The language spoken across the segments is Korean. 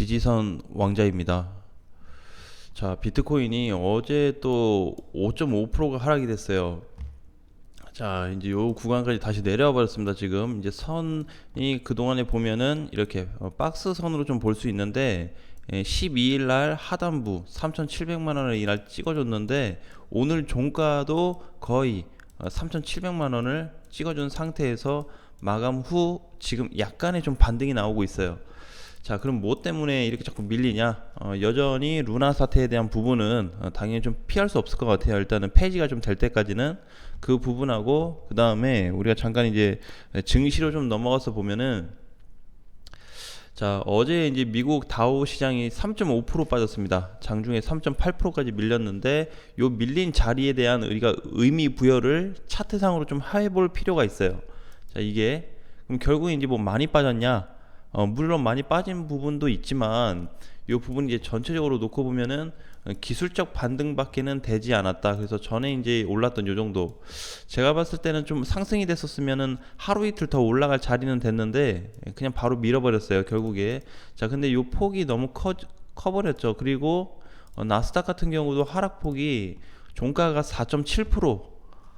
지지선 왕자입니다. 자, 비트코인이 어제 또 5.5%가 하락이 됐어요. 자, 이제 요 구간까지 다시 내려와 버렸습니다. 지금 이제 선이 그동안에 보면은 이렇게 박스 선으로 좀 볼 수 있는데 12일 날 하단부 3,700만 원을 이날 찍어줬는데 오늘 종가도 거의 3,700만 원을 찍어준 상태에서 마감 후 지금 약간의 좀 반등이 나오고 있어요. 자, 그럼 뭐 때문에 이렇게 자꾸 밀리냐? 여전히 루나 사태에 대한 부분은 당연히 좀 피할 수 없을 것 같아요. 일단은 폐지가 좀 될 때까지는 그 부분하고 그 다음에 우리가 잠깐 이제 증시로 좀 넘어가서 보면은, 자, 어제 이제 미국 다우 시장이 3.5% 빠졌습니다. 장중에 3.8%까지 밀렸는데 요 밀린 자리에 대한 우리가 의미 부여를 차트상으로 좀 해볼 필요가 있어요. 자, 이게 그럼 결국에 이제 뭐 많이 빠졌냐? 물론 많이 빠진 부분도 있지만 이 부분 이제 전체적으로 놓고 보면은 기술적 반등밖에는 되지 않았다. 그래서 전에 이제 올랐던 요 정도, 제가 봤을 때는 좀 상승이 됐었으면은 하루 이틀 더 올라갈 자리는 됐는데 그냥 바로 밀어버렸어요 결국에. 자, 근데 요 폭이 너무 커버렸죠. 그리고 나스닥 같은 경우도 하락폭이 종가가 4.7%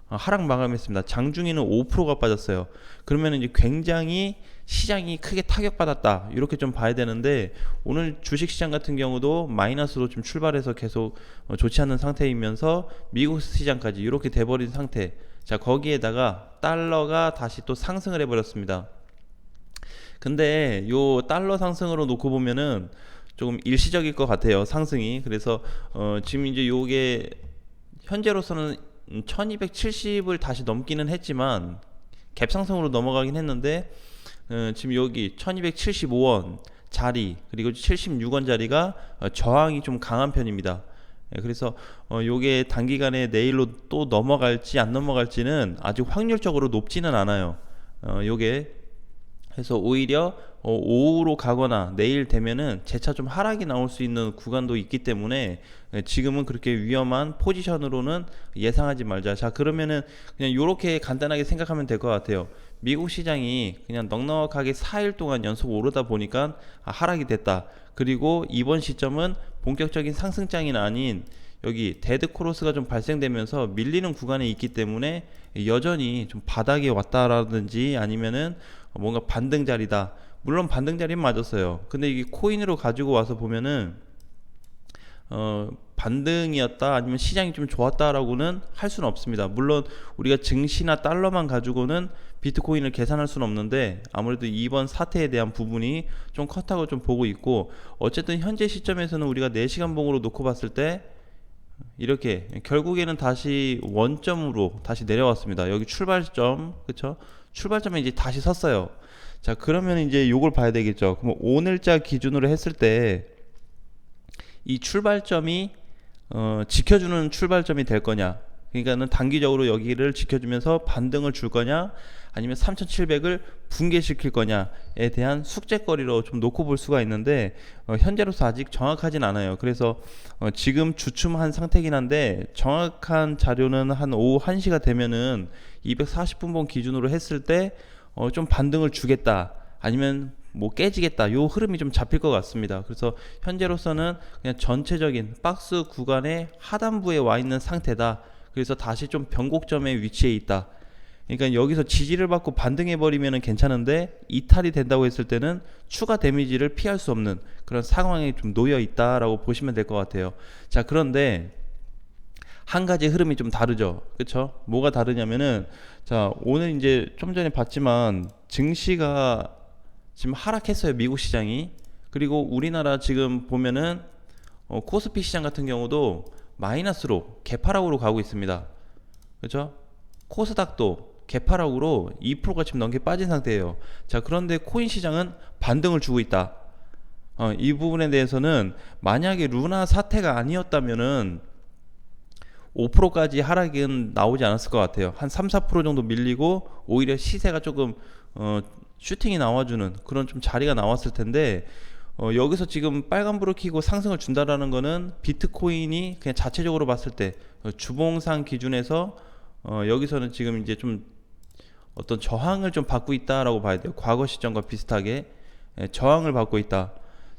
하락 마감했습니다. 장중에는 5%가 빠졌어요. 그러면 이제 굉장히 시장이 크게 타격받았다 이렇게 좀 봐야 되는데, 오늘 주식시장 같은 경우도 마이너스로 좀 출발해서 계속 좋지 않은 상태이면서 미국 시장까지 이렇게 돼버린 상태. 자, 거기에다가 달러가 다시 또 상승을 해버렸습니다. 근데 요 달러 상승으로 놓고 보면은 조금 일시적일 것 같아요 상승이. 그래서 지금 이제 요게 현재로서는 1270을 다시 넘기는 했지만 갭상승으로 넘어가긴 했는데, 지금 여기 1275원 자리 그리고 76원 자리가 저항이 좀 강한 편입니다. 그래서 요게 단기간에 내일로 또 넘어갈지 안 넘어갈지는 아직 확률적으로 높지는 않아요. 요게 그래서 오히려 오후로 가거나 내일 되면은 재차 좀 하락이 나올 수 있는 구간도 있기 때문에 지금은 그렇게 위험한 포지션으로는 예상하지 말자. 자, 그러면은 그냥 요렇게 간단하게 생각하면 될 것 같아요. 미국 시장이 그냥 넉넉하게 4일 동안 연속 오르다 보니까 하락이 됐다. 그리고 이번 시점은 본격적인 상승장이 아닌 여기 데드 크로스가 좀 발생되면서 밀리는 구간에 있기 때문에 여전히 좀 바닥에 왔다라든지 아니면은 뭔가 반등 자리다. 물론 반등 자리는 맞았어요. 근데 이게 코인으로 가지고 와서 보면은 반등이었다 아니면 시장이 좀 좋았다라고는 할 수는 없습니다. 물론 우리가 증시나 달러만 가지고는 비트코인을 계산할 수는 없는데 아무래도 이번 사태에 대한 부분이 좀 컸다고 좀 보고 있고, 어쨌든 현재 시점에서는 우리가 4시간 봉으로 놓고 봤을 때 이렇게 결국에는 다시 원점으로 다시 내려왔습니다. 여기 출발점, 그쵸? 출발점에 이제 다시 섰어요. 자, 그러면 이제 요걸 봐야 되겠죠. 그럼 오늘자 기준으로 했을 때 이 출발점이 지켜주는 출발점이 될 거냐, 그러니까는 단기적으로 여기를 지켜주면서 반등을 줄 거냐 아니면 3700을 붕괴시킬 거냐에 대한 숙제거리로 좀 놓고 볼 수가 있는데 현재로서 아직 정확하진 않아요. 그래서 지금 주춤한 상태긴 한데 정확한 자료는 한 오후 1시가 되면은 240분봉 기준으로 했을 때 좀 반등을 주겠다 아니면 뭐 깨지겠다 요 흐름이 좀 잡힐 것 같습니다. 그래서 현재로서는 그냥 전체적인 박스 구간의 하단부에 와 있는 상태다. 그래서 다시 좀 변곡점에 위치해 있다. 그러니까 여기서 지지를 받고 반등해 버리면 괜찮은데 이탈이 된다고 했을 때는 추가 데미지를 피할 수 없는 그런 상황에 좀 놓여 있다라고 보시면 될 것 같아요. 자, 그런데 한 가지 흐름이 좀 다르죠. 그쵸? 뭐가 다르냐면은, 자, 오늘 이제 좀 전에 봤지만 증시가 지금 하락했어요 미국 시장이. 그리고 우리나라 지금 보면은 코스피 시장 같은 경우도 마이너스로 개파락으로 가고 있습니다. 그렇죠? 코스닥도 개파락으로 2%가 지금 넘게 빠진 상태예요. 자, 그런데 코인 시장은 반등을 주고 있다. 이 부분에 대해서는 만약에 루나 사태가 아니었다면은 5%까지 하락은 나오지 않았을 것 같아요. 한 3, 4% 정도 밀리고 오히려 시세가 조금 슈팅이 나와주는 그런 좀 자리가 나왔을 텐데, 여기서 지금 빨간불을 켜고 상승을 준다라는 거는 비트코인이 그냥 자체적으로 봤을 때 주봉상 기준에서 여기서는 지금 이제 좀 어떤 저항을 좀 받고 있다라고 봐야 돼요. 과거 시점과 비슷하게 저항을 받고 있다.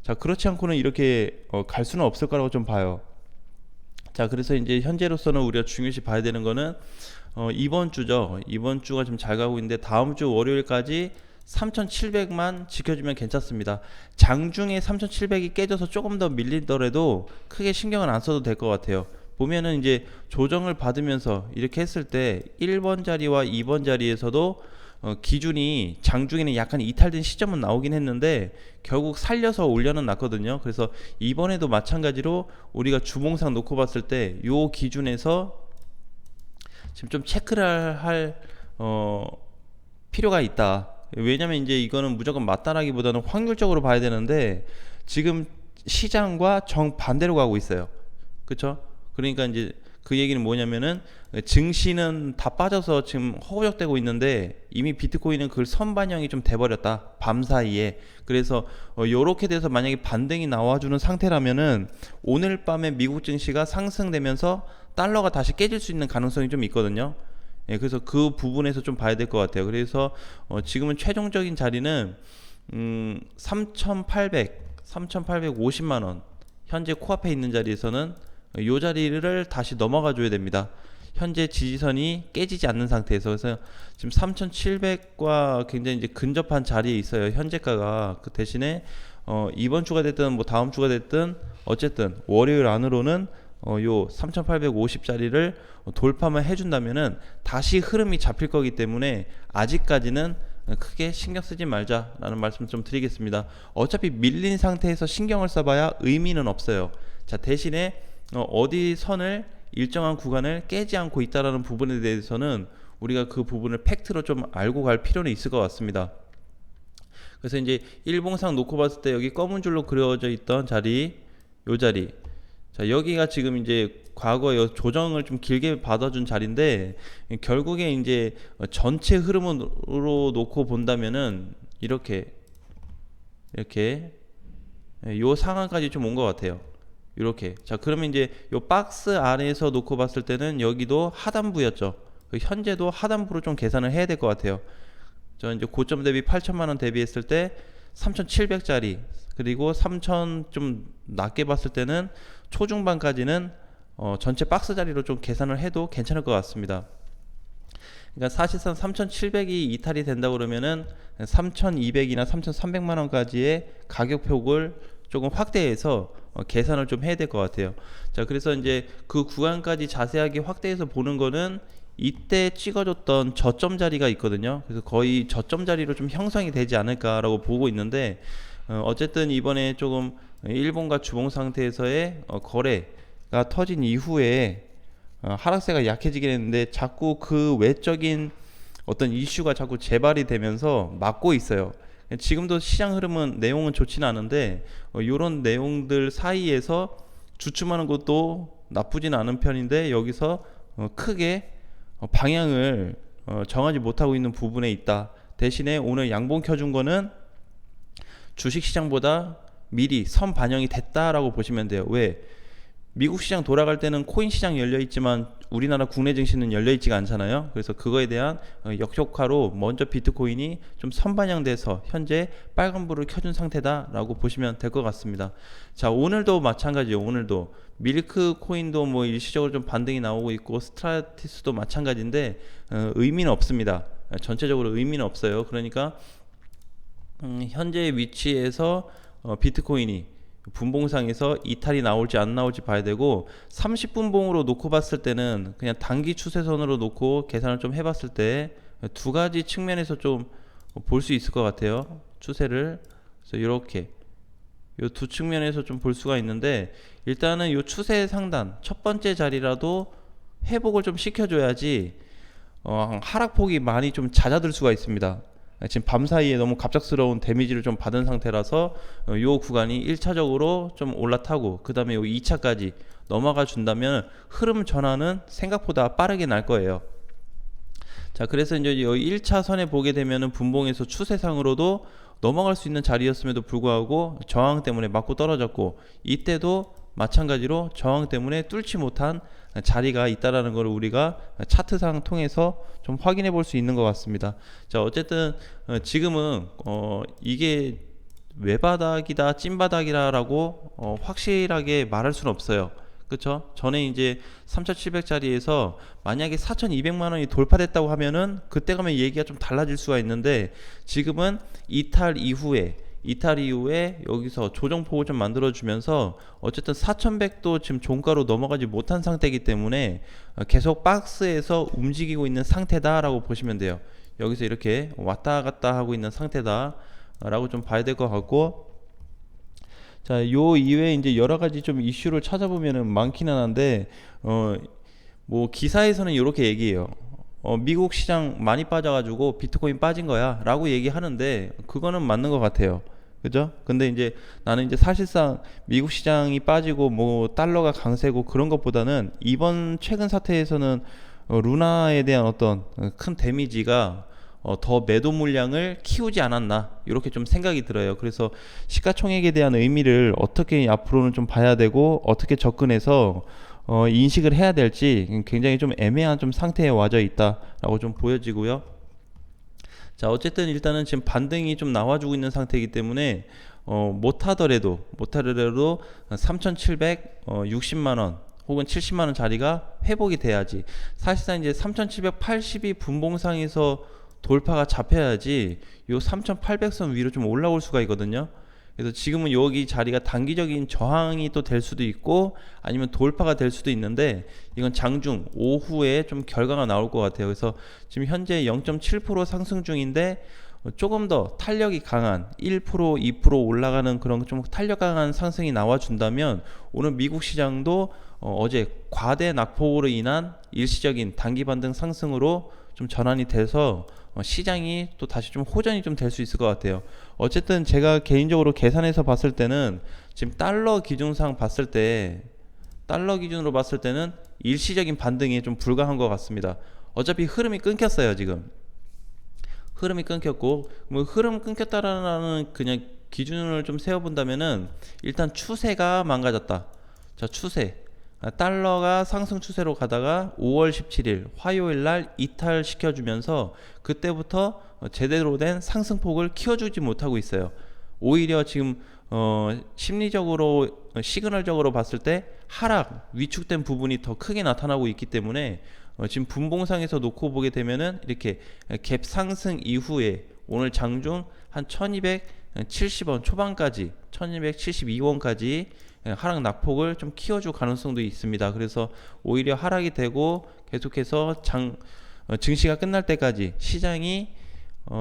자, 그렇지 않고는 이렇게 갈 수는 없을 거라고 좀 봐요. 자, 그래서 이제 현재로서는 우리가 중요시 봐야 되는 거는 이번 주죠. 이번 주가 좀 잘 가고 있는데 다음 주 월요일까지 3,700만 지켜주면 괜찮습니다. 장중에 3,700이 깨져서 조금 더 밀리더라도 크게 신경을 안 써도 될 것 같아요. 보면은 이제 조정을 받으면서 이렇게 했을 때 1번 자리와 2번 자리에서도 기준이 장중에는 약간 이탈된 시점은 나오긴 했는데 결국 살려서 올려는 놨거든요. 그래서 이번에도 마찬가지로 우리가 주봉상 놓고 봤을 때 요 기준에서 지금 좀 체크를 할 필요가 있다. 왜냐면 이제 이거는 무조건 맞다라기보다는 확률적으로 봐야 되는데 지금 시장과 정반대로 가고 있어요. 그쵸? 그러니까 이제 그 얘기는 뭐냐면은 증시는 다 빠져서 지금 허우적대고 있는데 이미 비트코인은 그 선반영이 좀 돼버렸다, 밤 사이에. 그래서 요렇게 돼서 만약에 반등이 나와주는 상태라면은 오늘 밤에 미국 증시가 상승되면서 달러가 다시 깨질 수 있는 가능성이 좀 있거든요. 예, 그래서 그 부분에서 좀 봐야 될 것 같아요. 그래서 지금은 최종적인 자리는 3,850만 원, 현재 코앞에 있는 자리에서는 이 자리를 다시 넘어가 줘야 됩니다. 현재 지지선이 깨지지 않는 상태에서. 그래서 지금 3,700과 굉장히 이제 근접한 자리에 있어요. 현재가가. 그 대신에 이번 주가 됐든 뭐 다음 주가 됐든 어쨌든 월요일 안으로는 요 3,850짜리를 돌파만 해준다면은 다시 흐름이 잡힐 거기 때문에 아직까지는 크게 신경 쓰지 말자라는 말씀 좀 드리겠습니다. 어차피 밀린 상태에서 신경을 써봐야 의미는 없어요. 자, 대신에 어디 선을 일정한 구간을 깨지 않고 있다라는 부분에 대해서는 우리가 그 부분을 팩트로 좀 알고 갈 필요는 있을 것 같습니다. 그래서 이제 일봉상 놓고 봤을 때 여기 검은 줄로 그려져 있던 자리, 요 자리. 자, 여기가 지금 이제 과거에 조정을 좀 길게 받아준 자리인데 결국에 이제 전체 흐름으로 놓고 본다면은 이렇게 요 상황까지 좀 온 것 같아요. 이렇게. 자, 그러면 이제 요 박스 안에서 놓고 봤을 때는 여기도 하단부였죠. 현재도 하단부로 좀 계산을 해야 될 것 같아요. 저 이제 고점 대비 8천만 원 대비했을 때 3,700짜리, 그리고 3,000 좀 낮게 봤을 때는 초중반까지는 전체 박스 자리로 좀 계산을 해도 괜찮을 것 같습니다. 그러니까 사실상 3,700이 이탈이 된다 그러면은 3,200이나 3,300만 원까지의 가격폭을 조금 확대해서 계산을 좀 해야 될 것 같아요. 자, 그래서 이제 그 구간까지 자세하게 확대해서 보는 거는 이때 찍어줬던 저점 자리가 있거든요. 그래서 거의 저점 자리로 좀 형성이 되지 않을까라고 보고 있는데 어쨌든 이번에 조금 일본과 주봉 상태에서의 거래가 터진 이후에 하락세가 약해지긴 했는데 자꾸 그 외적인 어떤 이슈가 자꾸 재발이 되면서 막고 있어요. 지금도 시장 흐름은 내용은 좋지는 않은데 이런 내용들 사이에서 주춤하는 것도 나쁘진 않은 편인데 여기서 크게 방향을 정하지 못하고 있는 부분에 있다. 대신에 오늘 양봉 켜준 거는 주식시장보다 미리 선 반영이 됐다라고 보시면 돼요. 왜? 미국 시장 돌아갈 때는 코인 시장 열려 있지만 우리나라 국내 증시는 열려 있지가 않잖아요. 그래서 그거에 대한 역효과로 먼저 비트코인이 좀 선반영돼서 현재 빨간불을 켜준 상태다라고 보시면 될 것 같습니다. 자, 오늘도 마찬가지예요. 오늘도 밀크 코인도 뭐 일시적으로 좀 반등이 나오고 있고 스트라티스도 마찬가지인데 의미는 없습니다. 전체적으로 의미는 없어요. 그러니까 현재 위치에서 비트코인이 분봉상에서 이탈이 나올지 안 나올지 봐야 되고 30분봉으로 놓고 봤을 때는 그냥 단기 추세선으로 놓고 계산을 좀 해봤을 때 두 가지 측면에서 좀 볼 수 있을 것 같아요. 추세를. 그래서 이렇게 요 두 측면에서 좀 볼 수가 있는데 일단은 요 추세 상단 첫 번째 자리라도 회복을 좀 시켜줘야지 하락폭이 많이 좀 잦아들 수가 있습니다. 지금 밤사이에 너무 갑작스러운 데미지를 좀 받은 상태라서 요 구간이 1차적으로 좀 올라타고 그 다음에 요 2차까지 넘어가 준다면 흐름 전환은 생각보다 빠르게 날 거예요. 자, 그래서 이제 여기 1차 선에 보게 되면은 분봉에서 추세상으로도 넘어갈 수 있는 자리였음에도 불구하고 저항 때문에 맞고 떨어졌고 이때도 마찬가지로 저항 때문에 뚫지 못한 자리가 있다라는 걸 우리가 차트상 통해서 좀 확인해 볼 수 있는 것 같습니다. 자, 어쨌든 지금은 이게 외바닥이다 찐바닥이라고 확실하게 말할 수는 없어요. 그쵸? 전에 이제 3700짜리에서 만약에 4200만 원이 돌파됐다고 하면은 그때 가면 얘기가 좀 달라질 수가 있는데, 지금은 이탈 이후에 여기서 조정폭을 좀 만들어 주면서 어쨌든 4100도 지금 종가로 넘어가지 못한 상태이기 때문에 계속 박스에서 움직이고 있는 상태다라고 보시면 돼요. 여기서 이렇게 왔다 갔다 하고 있는 상태다 라고 좀 봐야 될 것 같고, 자, 요 이외에 이제 여러 가지 좀 이슈를 찾아보면은 많기는 한데, 뭐 기사에서는 이렇게 얘기해요. 미국 시장 많이 빠져가지고 비트코인 빠진 거야 라고 얘기하는데, 그거는 맞는 것 같아요. 그죠? 근데 이제 나는 이제 사실상 미국 시장이 빠지고 뭐 달러가 강세고 그런 것보다는 이번 최근 사태에서는 루나에 대한 어떤 큰 데미지가 더 매도 물량을 키우지 않았나 이렇게 좀 생각이 들어요. 그래서 시가총액에 대한 의미를 어떻게 앞으로는 좀 봐야 되고 어떻게 접근해서 인식을 해야 될지 굉장히 좀 애매한 좀 상태에 와져 있다라고 좀 보여지고요. 자, 어쨌든 일단은 지금 반등이 좀 나와주고 있는 상태이기 때문에 못하더라도 3,760만원 혹은 70만원 자리가 회복이 돼야지, 사실상 이제 3,780이 분봉상에서 돌파가 잡혀야지 요 3,800선 위로 좀 올라올 수가 있거든요. 그래서 지금은 여기 자리가 단기적인 저항이 또 될 수도 있고 아니면 돌파가 될 수도 있는데, 이건 장중 오후에 좀 결과가 나올 것 같아요. 그래서 지금 현재 0.7% 상승 중인데 조금 더 탄력이 강한 1%, 2% 올라가는 그런 좀 탄력 강한 상승이 나와준다면 오늘 미국 시장도 어제 과대 낙폭으로 인한 일시적인 단기 반등 상승으로 좀 전환이 돼서 시장이 또 다시 좀 호전이 좀 될 수 있을 것 같아요. 어쨌든 제가 개인적으로 계산해서 봤을 때는 지금 달러 기준상 봤을 때, 달러 기준으로 봤을 때는 일시적인 반등이 좀 불가한 것 같습니다. 어차피 흐름이 끊겼어요. 지금 흐름이 끊겼고, 뭐 흐름 끊겼다라는 그냥 기준을 좀 세워본다면은 일단 추세가 망가졌다. 자, 추세, 달러가 상승 추세로 가다가 5월 17일 화요일 날 이탈시켜주면서 그때부터 제대로 된 상승폭을 키워주지 못하고 있어요. 오히려 지금 심리적으로 시그널적으로 봤을 때 하락, 위축된 부분이 더 크게 나타나고 있기 때문에 지금 분봉상에서 놓고 보게 되면은 이렇게 갭 상승 이후에 오늘 장중 한 1270원 초반까지 1272원까지 하락 낙폭을 좀 키워줄 가능성도 있습니다. 그래서 오히려 하락이 되고 계속해서 증시가 끝날 때까지 시장이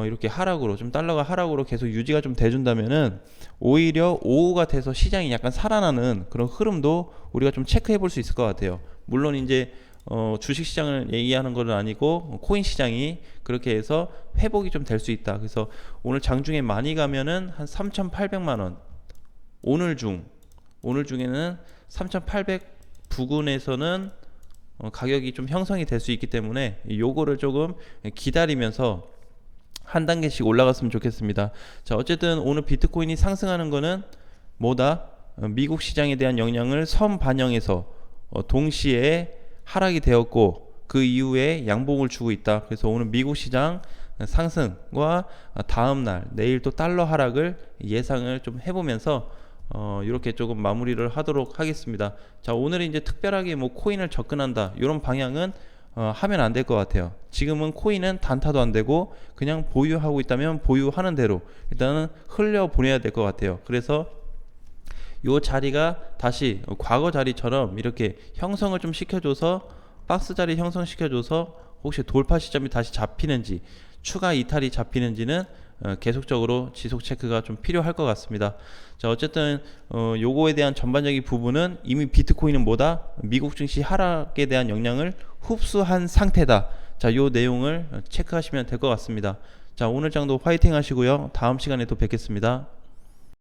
이렇게 하락으로, 좀 달러가 하락으로 계속 유지가 좀 돼준다면은 오히려 오후가 돼서 시장이 약간 살아나는 그런 흐름도 우리가 좀 체크해 볼 수 있을 것 같아요. 물론 이제 주식시장을 얘기하는 건 아니고 코인 시장이 그렇게 해서 회복이 좀 될 수 있다. 그래서 오늘 장중에 많이 가면은 한 3,800만원, 오늘 중에는 3,800 부근에서는 가격이 좀 형성이 될 수 있기 때문에 요거를 조금 기다리면서 한 단계씩 올라갔으면 좋겠습니다. 자, 어쨌든 오늘 비트코인이 상승하는 거는 뭐다? 미국 시장에 대한 영향을 선반영해서 동시에 하락이 되었고 그 이후에 양봉을 주고 있다. 그래서 오늘 미국 시장 상승과 다음날 내일 또 달러 하락을 예상을 좀 해보면서 이렇게 조금 마무리를 하도록 하겠습니다. 자, 오늘은 이제 특별하게 뭐 코인을 접근한다 이런 방향은 하면 안 될 것 같아요. 지금은 코인은 단타도 안 되고 그냥 보유하고 있다면 보유하는 대로 일단은 흘려 보내야 될 것 같아요. 그래서 요 자리가 다시 과거 자리처럼 이렇게 형성을 좀 시켜줘서, 박스 자리 형성시켜줘서 혹시 돌파 시점이 다시 잡히는지 추가 이탈이 잡히는지는 계속적으로 지속 체크가 좀 필요할 것 같습니다. 자, 어쨌든 요거에 대한 전반적인 부분은 이미 비트코인은 뭐다? 미국 증시 하락에 대한 영향을 흡수한 상태다. 자, 요 내용을 체크하시면 될 것 같습니다. 자, 오늘 장도 화이팅 하시고요. 다음 시간에 또 뵙겠습니다.